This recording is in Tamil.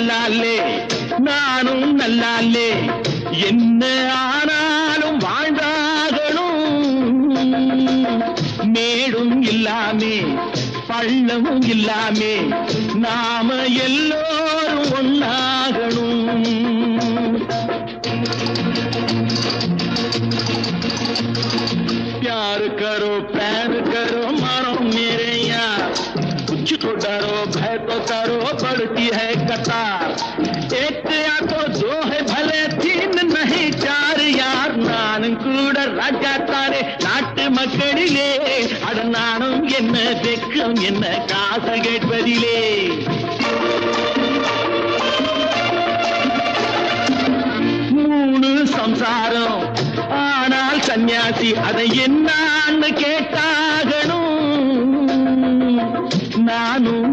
நல்லாலே நானும் நல்லாலே என்ன ஆனாலும் வாழ்ந்தாகணும் மேடும் இல்லாமே பள்ளமும் இல்லாமே நாம எல்லோரும் ஒன்னாகணும் प्यार करो प्यार करो मानो मेरे यार कुछ तो डरो भय तो करो बढ़ती है कतार एक या तो दो है भले तीन नहीं चार यार नाனும் கூட ராஜா தானே நாட்டு மக்களிலே அட நானும் என்ன வெக்கம் என்ன காசு கேட்பதிலே மூணு சம்சாரம் ஆனால் சன்னியாசி அதை என்னான்னு கேட்டாகணும் நானும்